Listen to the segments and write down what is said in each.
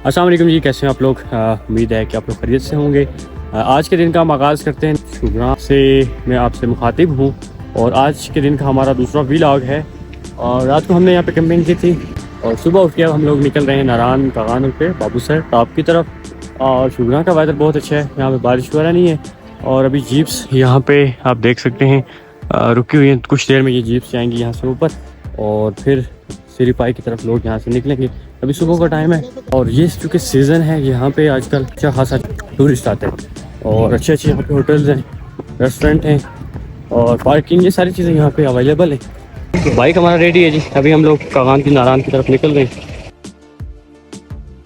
अस्सलाम वालेकुम जी, कैसे हैं आप लोग। उम्मीद है कि आप लोग खैरियत से होंगे। आज के दिन का हम आगाज़ करते हैं शुगरा से। मैं आपसे मुखातिब हूँ और आज के दिन का हमारा दूसरा व्लॉग है। और रात को हमने यहाँ पे कैंपिंग की थी और सुबह उठ के अब हम लोग निकल रहे हैं नारान कागान पे बाबू सर टॉप की तरफ। और शुगरा का वेदर बहुत अच्छा है, यहाँ पे बारिश वगैरह नहीं है। और अभी जीप्स यहाँ पे आप देख सकते हैं रुकी हुई हैं। कुछ देर में ये जीप्स जाएंगी यहाँ से ऊपर और फिर सिरीपाई की तरफ लोग यहाँ से निकलेंगे। अभी सुबह का टाइम है और ये चूँकि सीज़न है, यहाँ पे आजकल अच्छा खासा टूरिस्ट आते हैं और अच्छे अच्छे यहाँ पे होटल्स हैं, रेस्टोरेंट हैं और पार्किंग, ये सारी चीज़ें यहाँ पे अवेलेबल हैं। तो बाइक हमारा रेडी है जी, अभी हम लोग कागान की नारान की तरफ निकल रहे हैं।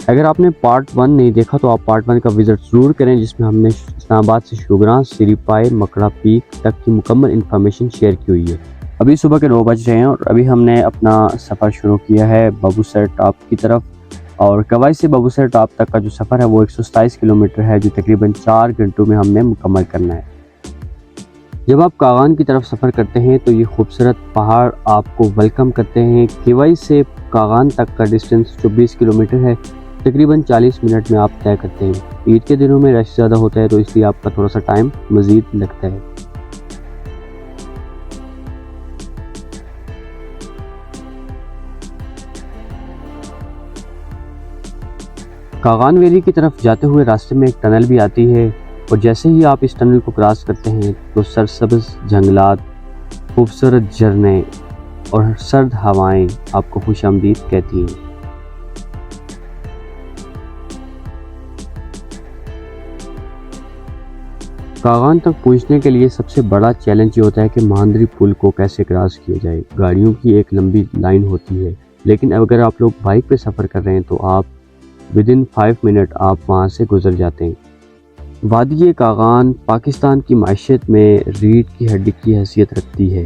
अगर आपने पार्ट 1 नहीं देखा तो आप पार्ट 1 का विज़िट ज़रूर करें, जिसमें हमने इस्लामाबाद से शुगरा सिरीपाई मकड़ा पीक तक की मुकम्मल इन्फॉर्मेशन शेयर की हुई है। अभी सुबह के 9 बज रहे हैं और अभी हमने अपना सफ़र शुरू किया है बाबूसर टॉप की तरफ। और कवाई से बाबूसर टॉप तक का जो सफ़र है वो 127 किलोमीटर है, जो तकरीबन 4 घंटों में हमने मुकम्मल करना है। जब आप कागान की तरफ सफ़र करते हैं तो ये खूबसूरत पहाड़ आपको वेलकम करते हैं। केवाई से कागान तक का डिस्टेंस 24 किलोमीटर है, तकरीबन 40 मिनट में आप तय करते हैं। ईद के दिनों में रश ज़्यादा होता है तो इसलिए आपका थोड़ा सा टाइम मज़ीद लगता है। कागान वैली की तरफ जाते हुए रास्ते में एक टनल भी आती है और जैसे ही आप इस टनल को क्रॉस करते हैं तो सरसब्ज़ जंगलात, खूबसूरत झरने और सर्द हवाएं आपको खुशामदीद कहती हैं। कागान तक पहुंचने के लिए सबसे बड़ा चैलेंज ये होता है कि मांदरी पुल को कैसे क्रॉस किया जाए। गाड़ियों की एक लंबी लाइन होती है, लेकिन अगर आप लोग बाइक पे सफ़र कर रहे हैं तो आप विदिन 5 मिनट आप वहाँ से गुजर जाते हैं। वादी कागान पाकिस्तान की माशियत में रीढ़ की हड्डी की हैसियत रखती है।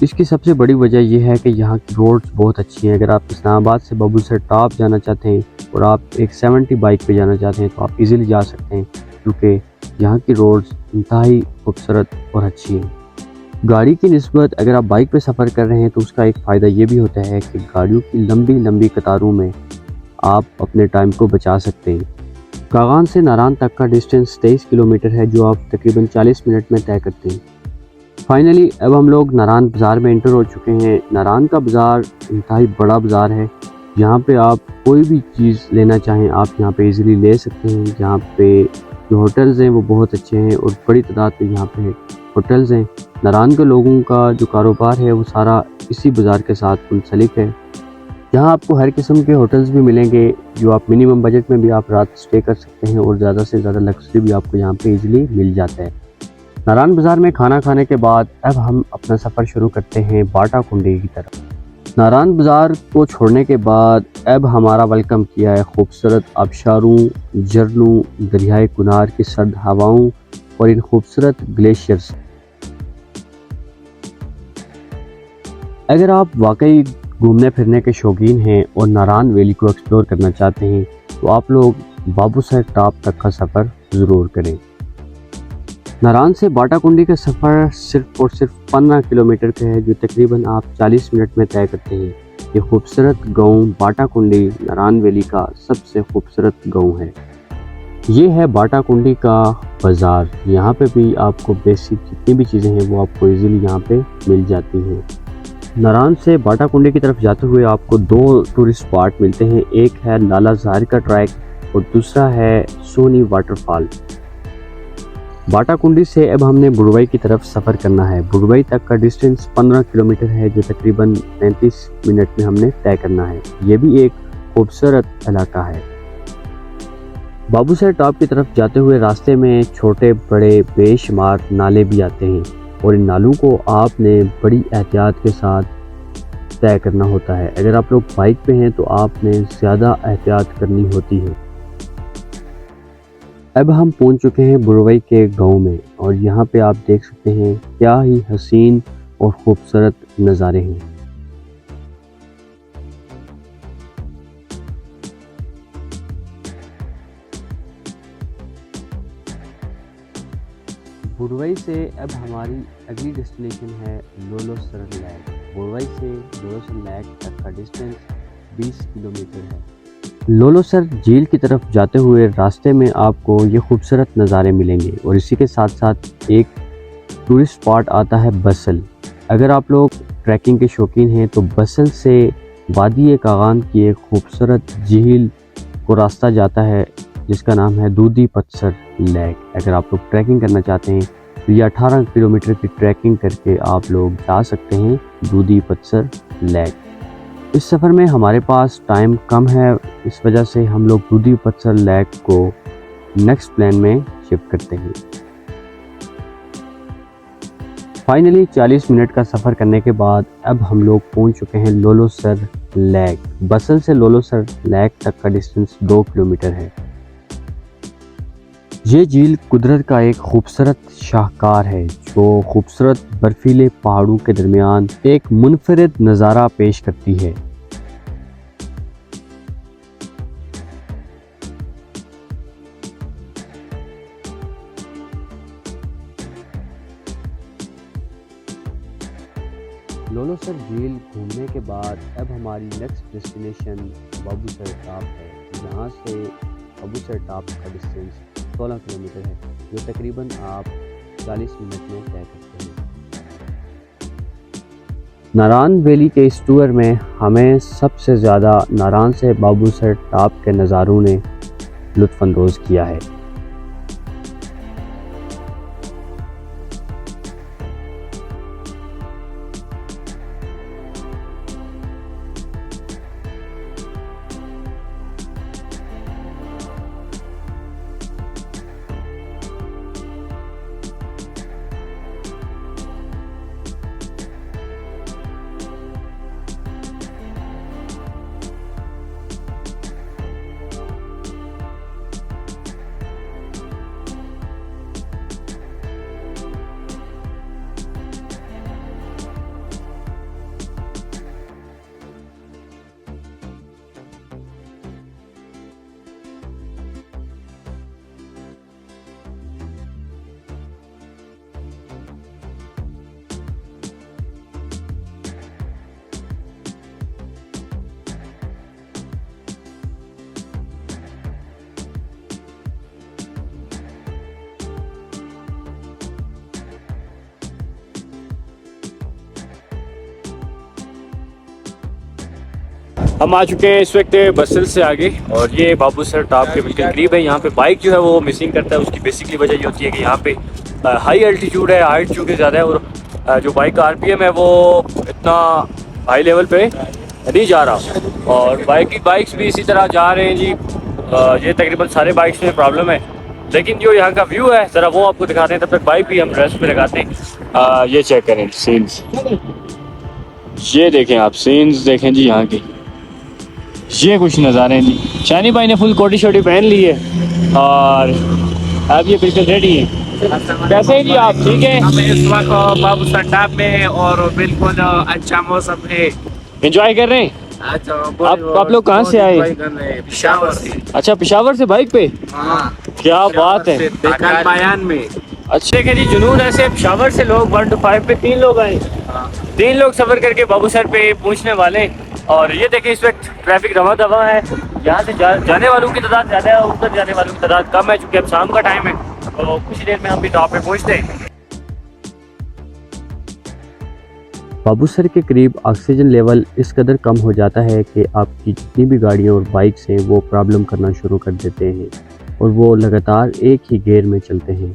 इसकी सबसे बड़ी वजह यह है कि यहाँ की रोड्स बहुत अच्छी हैं। अगर आप इस्लामाबाद से बाबूसर टॉप जाना चाहते हैं और आप एक 70 बाइक पे जाना चाहते हैं तो आप इजीली जा सकते हैं, क्योंकि यहाँ की रोड्स इंतहाई खूबसूरत और अच्छी हैं। गाड़ी की निस्बत अगर आप बाइक पे सफ़र कर रहे हैं तो उसका एक फ़ायदा ये भी होता है कि गाड़ियों की लंबी लंबी कतारों में आप अपने टाइम को बचा सकते हैं। कागान से नारान तक का डिस्टेंस 23 किलोमीटर है, जो आप तकरीबन 40 मिनट में तय करते हैं। फाइनली अब हम लोग नारान बाज़ार में एंटर हो चुके हैं। नारान का बाज़ार इंतहाई बड़ा बाज़ार है। यहाँ पे आप कोई भी चीज़ लेना चाहें आप यहाँ पे इजीली ले सकते हैं। यहाँ पे जो होटल्स हैं वो बहुत अच्छे हैं और बड़ी तादाद में यहाँ पे होटल्स हैं। नारान के लोगों का जो कारोबार है वो सारा इसी बाज़ार के साथ मुंसलिक है। यहाँ आपको हर किस्म के होटल्स भी मिलेंगे, जो आप मिनिमम बजट में भी आप रात स्टे कर सकते हैं और ज़्यादा से ज़्यादा लग्जरी भी आपको यहाँ पे इजीली मिल जाता है। नारान बाज़ार में खाना खाने के बाद अब हम अपना सफ़र शुरू करते हैं बाटा कुंडी की तरफ। नारान बाज़ार को छोड़ने के बाद अब हमारा वेलकम किया है खूबसूरत आबशारों, झरनों, दरियाए कुनार की सर्द हवाओं और इन खूबसूरत ग्लेशियर्स। अगर आप वाकई घूमने फिरने के शौकीन हैं और नारान वैली को एक्सप्लोर करना चाहते हैं तो आप लोग बाबूसर टॉप तक का सफ़र ज़रूर करें। नारान से बाटा कुंडी का सफ़र सिर्फ और सिर्फ 15 किलोमीटर का है, जो तकरीबन आप 40 मिनट में तय करते हैं। ये खूबसूरत गांव बाटा कुंडी नारान वैली का सबसे खूबसूरत गांव है। ये है बाटा कुंडी का बाज़ार। यहाँ पे भी आपको बेसिक जितनी भी चीज़ें हैं वो आपको इजीली यहाँ पे मिल जाती हैं। नारान से बाटा कुंडी की तरफ जाते हुए आपको 2 टूरिस्ट स्पॉट मिलते हैं। एक है लाला ज़ाहिर का ट्रैक और दूसरा है सोनी वाटरफॉल। बाटा कुंडी से अब हमने बुरवई की तरफ सफ़र करना है। बुरवई तक का डिस्टेंस 15 किलोमीटर है, जो तकरीबन 35 मिनट में हमने तय करना है। ये भी एक खूबसूरत इलाका है। बाबूसर टॉप की तरफ जाते हुए रास्ते में छोटे बड़े बेशुमार नाले भी आते हैं और इन नालों को आपने बड़ी एहतियात के साथ तय करना होता है। अगर आप लोग बाइक पे हैं तो आपने ज़्यादा एहतियात करनी होती है। अब हम पहुंच चुके हैं बुरवई के गांव में और यहाँ पे आप देख सकते हैं क्या ही हसीन और खूबसूरत नज़ारे हैं। बुरवई से अब हमारी अगली डेस्टिनेशन है लोलोसर लेक। बुरवई से लोलोसर लेक तक का डिस्टेंस 20 किलोमीटर है। लोलोसर झील की तरफ जाते हुए रास्ते में आपको ये खूबसूरत नज़ारे मिलेंगे और इसी के साथ साथ एक टूरिस्ट स्पॉट आता है बसल। अगर आप लोग ट्रैकिंग के शौकीन हैं तो बसल से वादी कागान की एक खूबसूरत झील को रास्ता जाता है जिसका नाम है दूधी पत्थर लेक। अगर आप लोग ट्रैकिंग करना चाहते हैं तो ये 18 किलोमीटर की ट्रैकिंग करके आप लोग जा सकते हैं दूधी पत्थर लेक। इस सफ़र में हमारे पास टाइम कम है, इस वजह से हम लोग दूधी पत्थर लेक को नेक्स्ट प्लान में शिफ्ट करते हैं। फाइनली 40 मिनट का सफ़र करने के बाद अब हम लोग पहुंच चुके हैं लोलोसर लेक। बसल से लोलोसर लेक तक का डिस्टेंस 2 किलोमीटर है। ये झील कुदरत का एक खूबसूरत शाहकार है जो खूबसूरत बर्फीले पहाड़ों के दरमियान एक मुनफरिद नज़ारा पेश करती है। लोलोसर झील घूमने के बाद अब हमारी नेक्स्ट डेस्टिनेशन बाबूसर टॉप है। यहाँ से बाबूसर टॉप का डिस्टेंस 16 किलोमीटर है जो तकरीबन आप 40 मिनट में तय करते हैं। नारान वैली के इस टूर में हमें सबसे ज़्यादा नारान से बाबूसर टॉप के नज़ारों ने लुत्फ़अंदोज़ किया है। हम आ चुके हैं इस वक्त बसल से आगे और ये बाबूसर टॉप के बिल्कुल करीब है। यहाँ पे बाइक जो है वो मिसिंग करता है। उसकी बेसिकली वजह ये होती है कि यहाँ पे हाई एल्टीट्यूड है, हाइट चूँकि ज़्यादा है और जो बाइक का आरपीएम है वो इतना हाई लेवल पे नहीं जा रहा और बाइक्स भी इसी तरह जा रहे हैं जी। ये तकरीबन सारे बाइक्स में प्रॉब्लम है, लेकिन जो यहाँ का व्यू है ज़रा वो आपको दिखाते हैं। तब तक बाइक भी हम रेस्ट पे लगाते हैं। ये चेक करें सीन्स, ये देखें आप सीन्स देखें जी यहाँ की, ये कुछ नज़ारे हैं जी। शानी भाई ने फुल कोटी शोटी पहन ली है और अब ये बिल्कुल रेडी है। कैसे हैं जी आप, ठीक है? हम इस वक्त बाबूसर टॉप में और बिल्कुल अच्छा मौसम है, एंजॉय कर रहे हैं। अच्छा, आप लोग कहाँ से आए? पेशावर से। अच्छा, पेशावर से बाइक पे, हाँ, क्या बात है। कल बयान में। अच्छा देखें जी, जुनून ऐसे पेशावर से लोग 1 to 5 पे 3 लोग आए, 3 लोग सफ़र करके बाबूसर पे पहुँचने वाले। और ये देखें इस वक्त ट्रैफिक रवा दवा है। यहाँ से जाने वालों की तादाद ज़्यादा है, उधर जाने वालों की तादाद कम है क्योंकि अब शाम का टाइम है। तो कुछ ही देर में हम भी टॉप पे पहुँचते हैं। बाबूसर के करीब ऑक्सीजन लेवल इस कदर कम हो जाता है कि आपकी जितनी भी गाड़ियाँ और बाइक्स हैं वो प्रॉब्लम करना शुरू कर देते हैं और वो लगातार एक ही गियर में चलते हैं।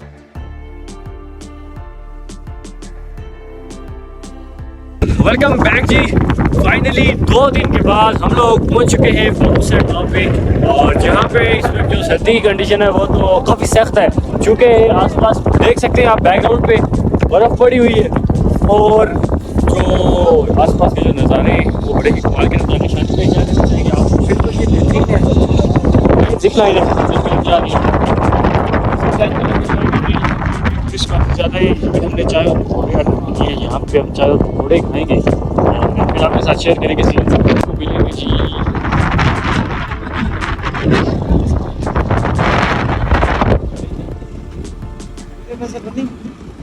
वेलकम बैक जी। फाइनली 2 दिन के बाद हम लोग पहुंच चुके हैं बाबूसर टॉप पे और जहाँ पे इस वक्त जो सर्दी की कंडीशन है वो तो काफ़ी सख्त है क्योंकि आसपास देख सकते हैं आप बैकग्राउंड पे बर्फ़ पड़ी हुई है और जो आसपास के जो नज़ारे हैं वो बड़े ही कमाल के नज़ारे हैं। आप बिल्कुल ये बेहतरीन है, जिप लाइन काफ़ी ज़्यादा ही हमने चाय और पकौड़े ऑर्डर किए हैं। यहाँ पे हम चाय और पकौड़े खाएंगे और फिर आपके साथ शेयर करेंगे सीन को मिलेंगे जी।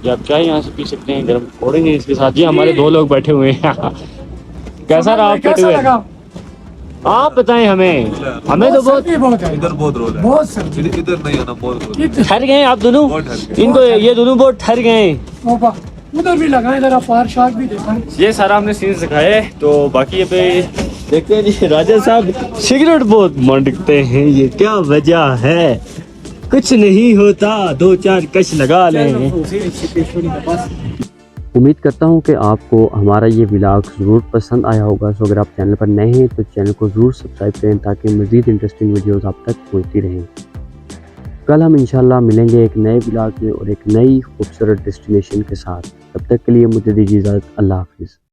ये आप चाय यहाँ से पी सकते हैं, गर्म पकौड़े हैं इसके साथ। जी हमारे 2 लोग बैठे हुए हैं। कैसा रहा आपका टूर? आप बताएं हमें तो बहुत इधर बहुत रोड है, बहुत सर्दी इधर नहीं आना, बहुत रोड है। ठहर गए हैं आप दोनों, बहुत ठहर गए। इनको ये दोनों बहुत ठहर गए हैं। तौबा, उधर भी लगाए जरा फार शाक भी देखा। ये सारा हमने सीन सिखाया है, तो बाकी ये पे देखते हैं जी। राजा साहब सिगरेट बहुत मांगते हैं, ये क्या वजह है? कुछ नहीं होता, 2-4 कश लगा लें। उम्मीद करता हूँ कि आपको हमारा ये व्लॉग ज़रूर पसंद आया होगा। सो अगर आप चैनल पर नए हैं तो चैनल को ज़रूर सब्सक्राइब करें ताकि मज़ीद इंटरेस्टिंग वीडियोस आप तक पहुँचती रहें। कल हम इंशाल्लाह मिलेंगे एक नए व्लॉग में और एक नई खूबसूरत डेस्टिनेशन के साथ। तब तक के लिए मुझे दीजिए इजाज़त। अल्लाह हाफिज़।